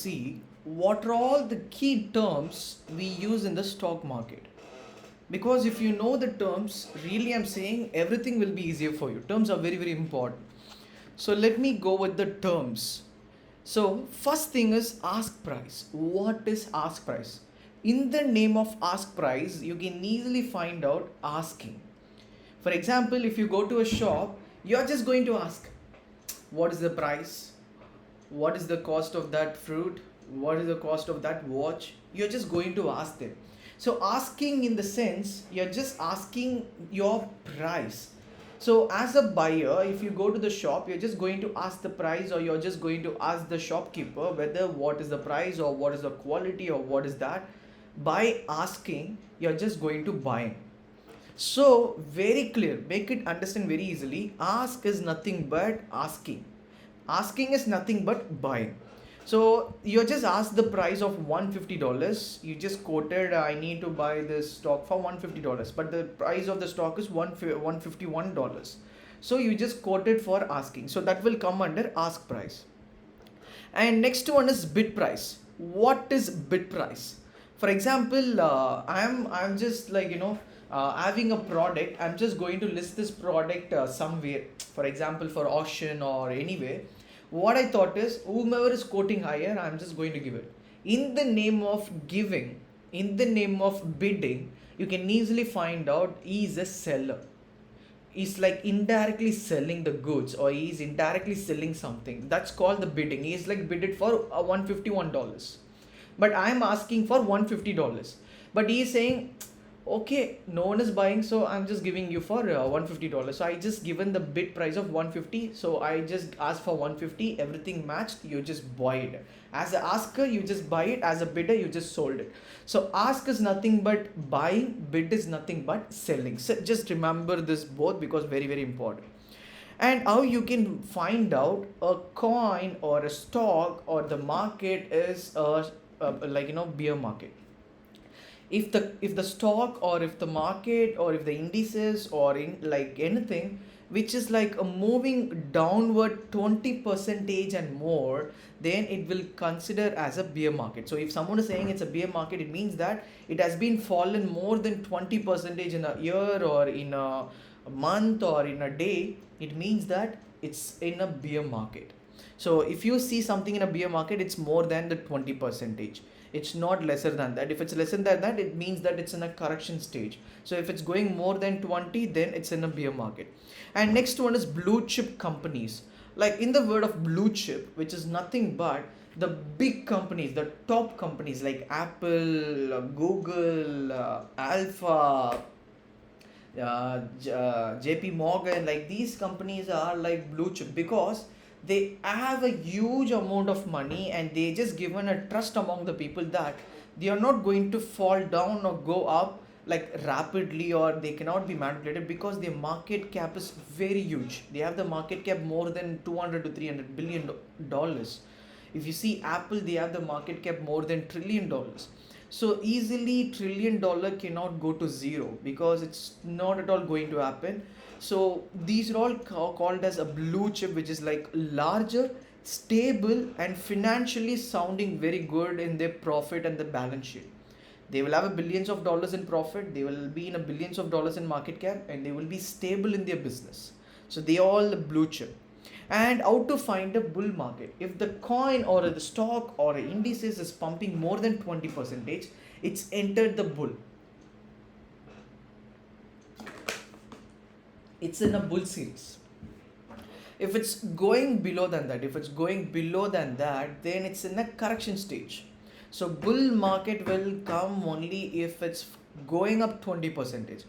see what are all the key terms we use in the stock market. Because if you know the terms, really I'm saying everything will be easier for you. Terms are very, very important. So let me go with the terms. So first thing is ask price. What is ask price? In the name of ask price, you can easily find out asking. For example, if you go to a shop, you're just going to ask, what is the price? What is the cost of that fruit? What is the cost of that watch? You're just going to ask them. So asking in the sense, you're just asking your price. So as a buyer, if you go to the shop, you're just going to ask the price, or you're just going to ask the shopkeeper whether what is the price or what is the quality or what is that. By asking, you're just going to buy. So very clear, make it understand very easily. Ask is nothing but asking. Asking is nothing but buying. So you just asked the price of $150. You just quoted, I need to buy this stock for $150, but the price of the stock is $151. So you just quoted for asking. So that will come under ask price. And next one is bid price. What is bid price? For example, I'm just like having a product. I'm just going to list this product somewhere. For example, for auction or anywhere. What I thought is, whomever is quoting higher, I'm just going to give it. In the name of giving, in the name of bidding, you can easily find out he is a seller. He's like indirectly selling the goods, or he's indirectly selling something. That's called the bidding. He's like bidded for $151. But I'm asking for $150. But he's saying, okay, no one is buying, so I'm just giving you for $150. So I just given the bid price of 150. So I just asked for 150. Everything matched. You just buy it. As an asker, you just buy it. As a bidder, you just sold it. So ask is nothing but buying. Bid is nothing but selling. So just remember this both, because very, very important. And how you can find out a coin or a stock or the market is bear market. If the stock, or if the market, or if the indices, or in like anything which is like a moving downward 20% and more, then it will consider as a bear market. So if someone is saying it's a bear market, it means that it has been fallen more than 20% in a year, or in a month, or in a day. It means that it's in a bear market. So if you see something in a bear market, it's more than the 20%. It's not lesser than that. If it's lesser than that, it means that it's in a correction stage. So if it's going more than 20, then it's in a bear market. And next one is blue chip companies. Like in the word of blue chip, which is nothing but the big companies, the top companies like Apple, Google, Alpha, JP Morgan, like these companies are like blue chip, because they have a huge amount of money, and they just given a trust among the people that they are not going to fall down or go up like rapidly, or they cannot be manipulated, because their market cap is very huge. They have the market cap more than 200 to 300 billion dollars. If you see Apple, they have the market cap more than $1 trillion. So easily $1 trillion cannot go to zero, because it's not at all going to happen. So these are all called as a blue chip, which is like larger, stable, and financially sounding very good in their profit and the balance sheet. They will have a billions of dollars in profit, they will be in a billions of dollars in market cap, and they will be stable in their business. So they are all blue chip. And how to find a bull market? If the coin or the stock or indices is pumping more than 20%, it's entered the bull. It's in a bull series. If it's going below than that, then it's in a correction stage. So bull market will come only if it's going up 20%.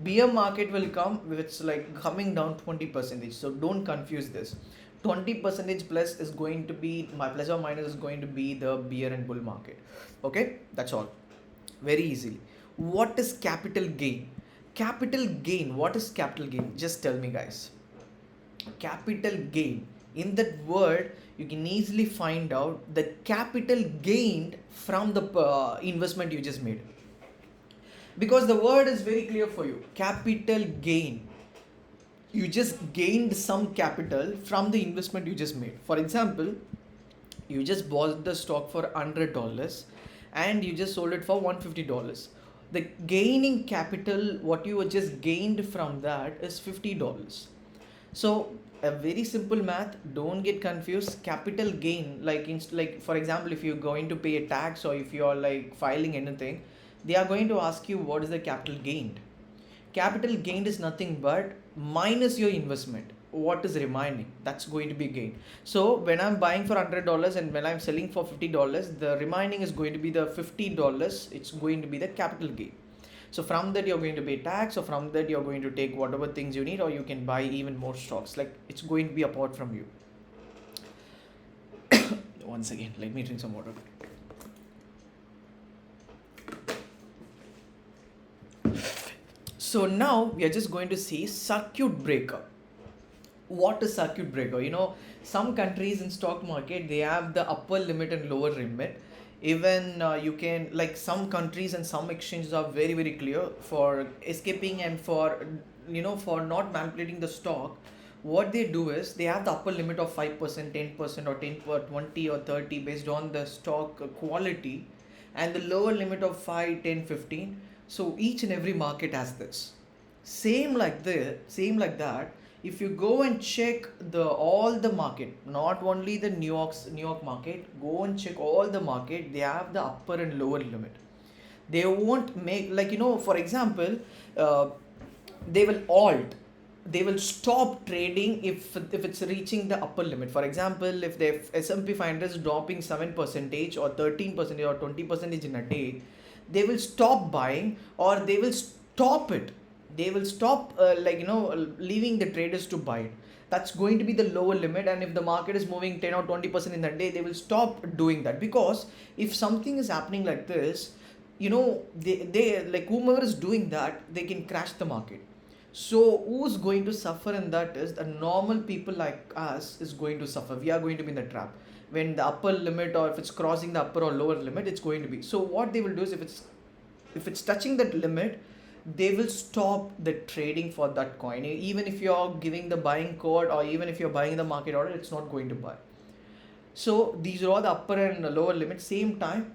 Bear market will come if it's like coming down 20%. So don't confuse this. 20% plus is going to be, my plus or minus is going to be the bear and bull market. Okay, that's all. Very easily. What is capital gain? Capital gain. What is capital gain? Just tell me, guys. Capital gain. In that word, you can easily find out the capital gained from the investment you just made. Because the word is very clear for you. Capital gain. You just gained some capital from the investment you just made. For example, You just bought the stock for $100 and you just sold it for $150. The gaining capital, what you just gained from that is $50. So a very simple math, don't get confused. Capital gain, like for example, if you're going to pay a tax or if you're like filing anything, they are going to ask you what is the capital gained. Capital gained is nothing but minus your investment. What is remaining? That's going to be gain. So when I'm buying for $100 and when I'm selling for $50, the remaining is going to be the $50. It's going to be the capital gain. So from that you're going to pay tax, or from that you're going to take whatever things you need, or you can buy even more stocks. Like it's going to be apart from you. Once again, let me drink some water. So now we are just going to see circuit breaker. What is circuit breaker? Some countries in stock market, they have the upper limit and lower limit. Even you can, like some countries and some exchanges are very very clear for escaping and for for not manipulating the stock. What they do is they have the upper limit of 5%, 10%, or 10 or 20 or 30 based on the stock quality, and the lower limit of 5, 10, 15. So each and every market has this. Same like that. If you go and check all the market, not only the New York market, go and check all the market, they have the upper and lower limit. They won't make, for example, they will stop trading if it's reaching the upper limit. For example, if the S&P 500 is dropping 7% or 13% or 20% in a day, they will stop buying, or they will stop it. They will stop leaving the traders to buy it. That's going to be the lower limit. And if the market is moving 10 or 20% in a day, they will stop doing that, because if something is happening like this, they like whomever is doing that, they can crash the market. So who's going to suffer in that is the normal people like us is going to suffer. We are going to be in the trap when the upper limit, or if it's crossing the upper or lower limit, it's going to be. So what they will do is, if it's touching that limit, they will stop the trading for that coin. Even if you're giving the buying code, or even if you're buying the market order, it's not going to buy. So these are all the upper and lower limits. Same time,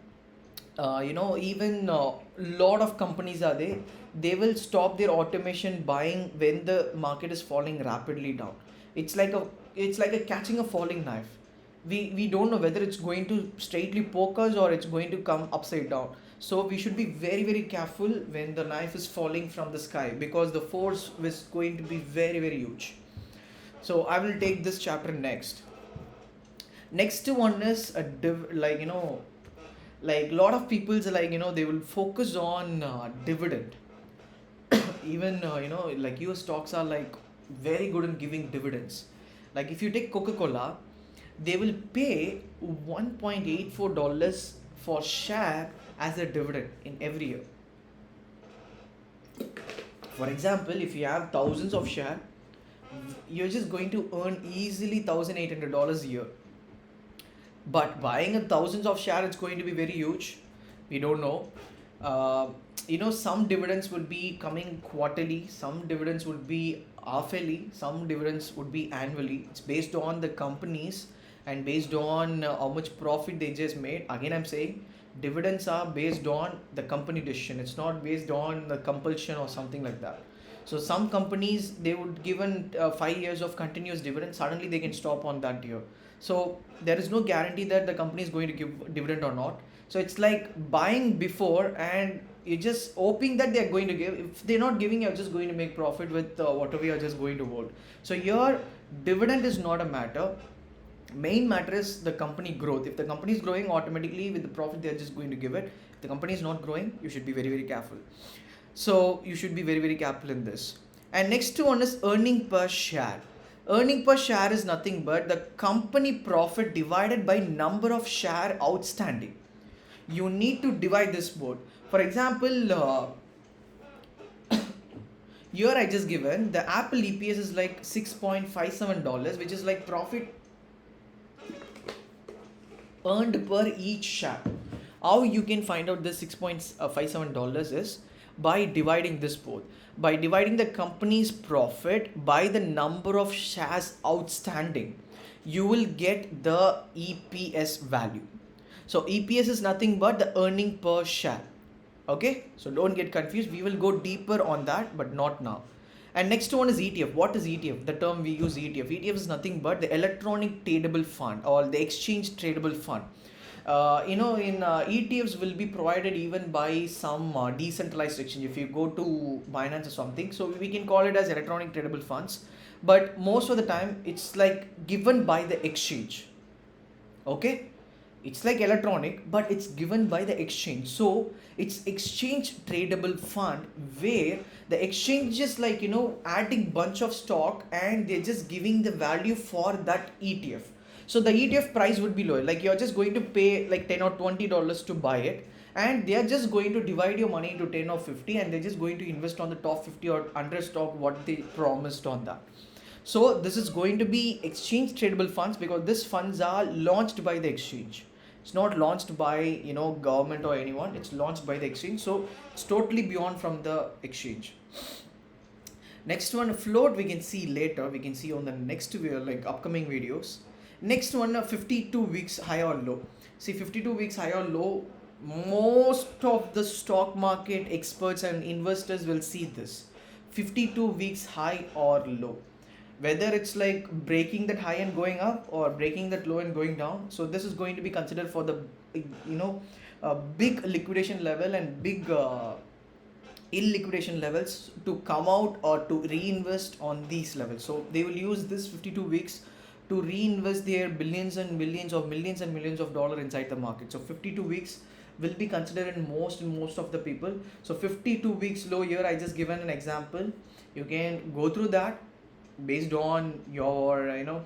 even lot of companies are there, they will stop their automation buying when the market is falling rapidly down. It's like a catching a falling knife. We don't know whether it's going to straightly poke us or it's going to come upside down. So we should be very very careful when the knife is falling from the sky, because the force is going to be very very huge. So I will take this chapter next. Next one is a lot of people's they will focus on dividend. Even like US stocks are like very good in giving dividends. Like if you take Coca-Cola, they will pay $1.84 for share as a dividend in every year. For example, if you have thousands of share, you're just going to earn easily $1,800 a year. But buying thousands of share, it's going to be very huge. We don't know. Some dividends would be coming quarterly, some dividends would be half-yearly, some dividends would be annually. It's based on the companies and based on how much profit they just made. Again, I'm saying dividends are based on the company decision. It's not based on the compulsion or something like that. So some companies, they would given 5 years of continuous dividend, suddenly they can stop on that year. So there is no guarantee that the company is going to give dividend or not. So it's like buying before and you're just hoping that they're going to give. If they're not giving, you're just going to make profit with whatever you're just going to hold. So your dividend is not a matter. Main matter is the company growth. If the company is growing, automatically with the profit they're just going to give it. If the company is not growing, you should be very very careful. So you should be very very careful in this. And next one is earning per share. Earning per share is nothing but the company profit divided by number of share outstanding. You need to divide this both. For example, here I just given the Apple EPS is like $6.57, which is like profit earned per each share. How you can find out this $6.57 is by dividing this both. By dividing the company's profit by the number of shares outstanding. you will get the EPS value. So EPS is nothing but the earning per share. Okay, so don't get confused. We will go deeper on that, but not now. And next one is ETF. What is ETF? The term we use ETF. ETF is nothing but the electronic tradable fund or the exchange tradable fund. In ETFs will be provided even by some decentralized exchange. If you go to Binance or something, so we can call it as electronic tradable funds. But most of the time, it's like given by the exchange. Okay, it's like electronic, but it's given by the exchange. So it's exchange tradable fund where the exchange is like adding bunch of stock and they're just giving the value for that ETF. So the ETF price would be lower, like you're just going to pay like $10 or $20 to buy it, and they are just going to divide your money into 10 or 50, and they're just going to invest on the top 50 or 100 stock what they promised on that. So this is going to be exchange tradable funds because these funds are launched by the exchange. It's not launched by government or anyone. It's launched by the exchange. So it's totally beyond from the exchange. Next one, float, we can see later. We can see on the next like upcoming videos. Next one, 52 weeks high or low. See, 52 weeks high or low, most of the stock market experts and investors will see this 52 weeks high or low, whether it's like breaking that high and going up or breaking that low and going down. So this is going to be considered for the big liquidation level and big illiquidation levels to come out or to reinvest on these levels. So they will use this 52 weeks to reinvest their billions and millions of millions and millions of dollars inside the market. So 52 weeks will be considered in most of the people. So 52 weeks low here, I just given an example. You can go through that based on your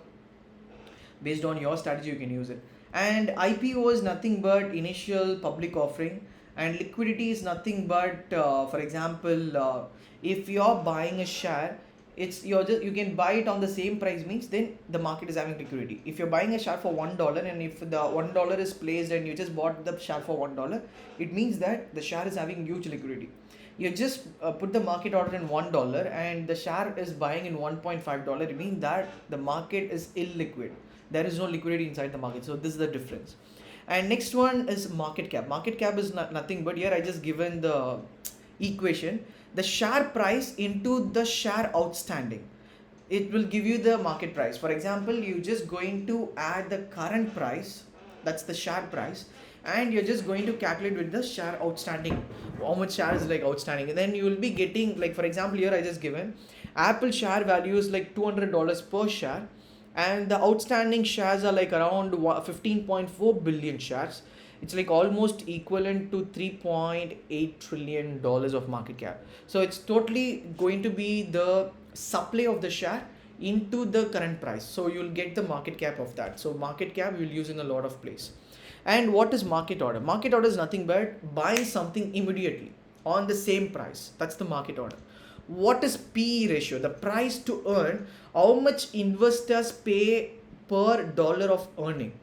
based on your strategy. You can use it. And IPO is nothing but initial public offering, and liquidity is nothing but for example, if you're buying a share, you can buy it on the same price, means then the market is having liquidity. If you're buying a share for $1 and if the $1 is placed and you just bought the share for $1, it means that the share is having huge liquidity. You just put the market order in $1 and the share is buying in $1.5. It means that the market is illiquid. There is no liquidity inside the market. So this is the difference. And next one is market cap. Market cap is nothing but, here I just given the equation, the share price into the share outstanding. It will give you the market price. For example, you just going to add the current price, that's the share price, and you're just going to calculate with the share outstanding, how much share is like outstanding, and then you will be getting, like for example here I just given Apple share value is like $200 per share, and the outstanding shares are like around 15.4 billion shares. It's like almost equivalent to $3.8 trillion of market cap. So it's totally going to be the supply of the share into the current price. So you'll get the market cap of that. So market cap you'll use in a lot of place. And what is market order? Market order is nothing but buying something immediately on the same price. That's the market order. What is PE ratio? The price to earn, how much investors pay per dollar of earning.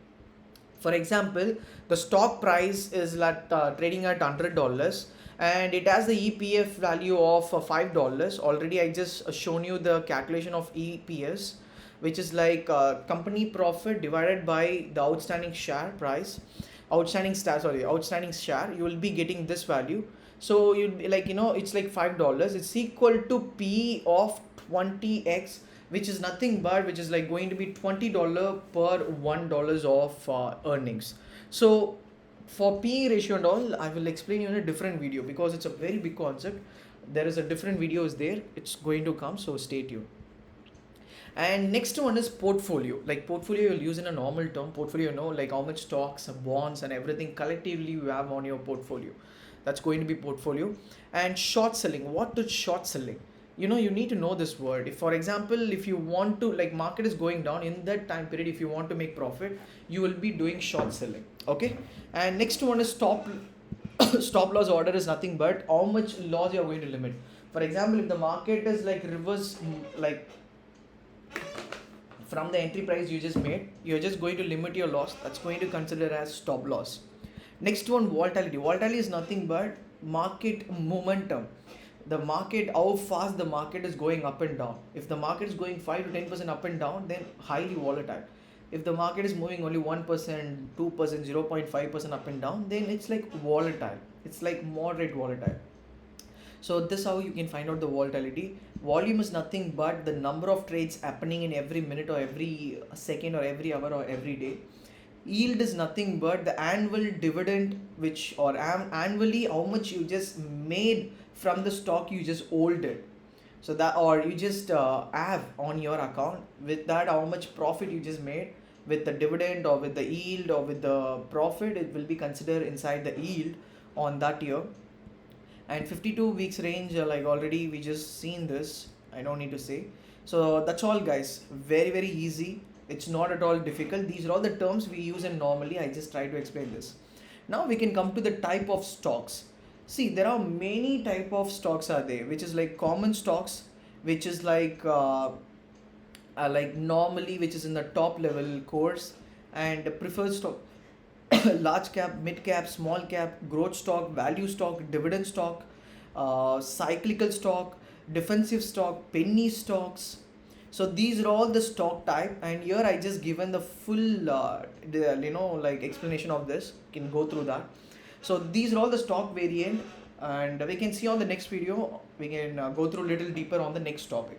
For example, the stock price is trading at $100 and it has the EPF value of $5. Already I just shown you the calculation of EPS, which is like company profit divided by the outstanding share price, outstanding share. You will be getting this value. So you'll be like, it's like $5. It's equal to P of 20x, which is nothing but, which is like going to be $20 per $1 of earnings. So for PE ratio and all, I will explain you in a different video because it's a very big concept. There is a different videos there. It's going to come, so stay tuned. And next one is portfolio. Like portfolio you'll use in a normal term. Portfolio, like how much stocks, bonds and everything collectively you have on your portfolio. That's going to be portfolio. And short selling. What is short selling? You need to know this word. If, for example, if you want to, like market is going down, in that time period, if you want to make profit, you will be doing short selling. Okay. And next one is stop loss order is nothing but how much loss you are going to limit. For example, if the market is like reverse, like from the entry price you just made, you're just going to limit your loss. That's going to consider as stop loss. Next one, volatility. Volatility is nothing but market momentum. The market, how fast the market is going up and down. If the market is going 5 to 10% up and down, then highly volatile. If the market is moving only 1%, 2%, 0.5% up and down, then it's like volatile. It's like moderate volatile. So this is how you can find out the volatility. Volume is nothing but the number of trades happening in every minute or every second or every hour or every day. Yield is nothing but the annual dividend, which or annually how much you just made from the stock you just holded. So that, or you just have on your account, with that how much profit you just made with the dividend or with the yield or with the profit, it will be considered inside the yield on that year. And 52 weeks range, like already we just seen this, I don't need to say. So that's all guys, very easy. It's not at all difficult. These are all the terms we use in normally. I just try to explain this. Now we can come to the type of stocks. See, there are many type of stocks are there, which is like common stocks, which is like normally, which is in the top level course, and preferred stock, large cap, mid cap, small cap, growth stock, value stock, dividend stock, cyclical stock, defensive stock, penny stocks. So these are all the stock type, and here I just given the full like explanation of this. You can go through that. So these are all the stock variant, and we can see on the next video. We can go through a little deeper on the next topic.